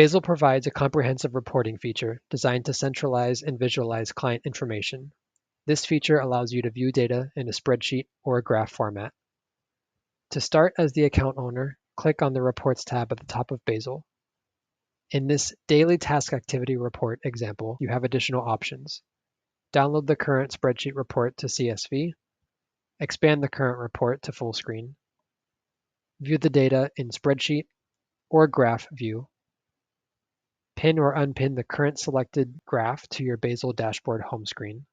Basil provides a comprehensive reporting feature designed to centralize and visualize client information. This feature allows you to view data in a spreadsheet or a graph format. To start as the account owner, click on the Reports tab at the top of Basil. In this Daily Task Activity Report example, you have additional options. Download the current spreadsheet report to CSV, expand the current report to full screen, view the data in spreadsheet or graph view, pin or unpin the current selected graph to your Basil dashboard home screen,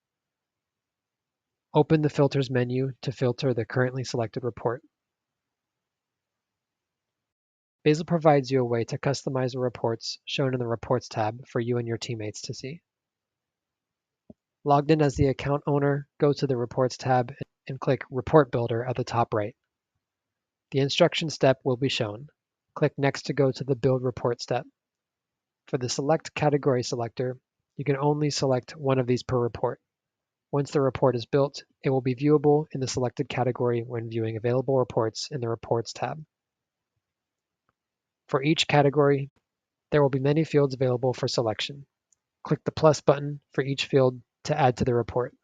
open the Filters menu to filter the currently selected report. Basil provides you a way to customize the reports shown in the Reports tab for you and your teammates to see. Logged in as the account owner, go to the Reports tab and click Report Builder at the top right. The instruction step will be shown. Click Next to go to the Build Report step. For the Select Category selector, you can only select one of these per report. Once the report is built, it will be viewable in the selected category when viewing available reports in the Reports tab. For each category, there will be many fields available for selection. Click the plus button for each field to add to the report.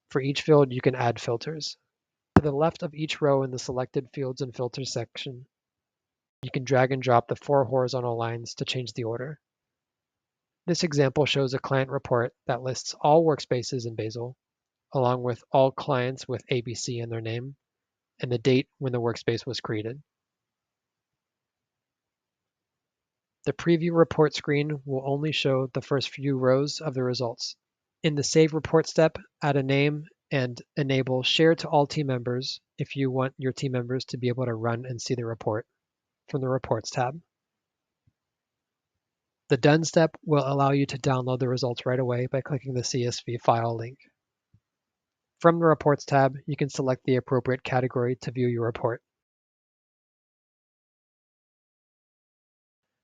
For each field, you can add filters. To the left of each row in the Selected Fields and Filters section, you can drag and drop the 4 horizontal lines to change the order. This example shows a client report that lists all workspaces in Basil, along with all clients with ABC in their name, and the date when the workspace was created. The preview report screen will only show the first few rows of the results. In the Save Report step, add a name and enable Share to all team members if you want your team members to be able to run and see the report from the Reports tab. The Done step will allow you to download the results right away by clicking the CSV file link. From the Reports tab, you can select the appropriate category to view your report.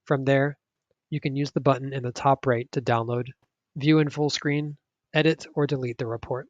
From there, you can use the button in the top right to download, view in full screen, edit or delete the report.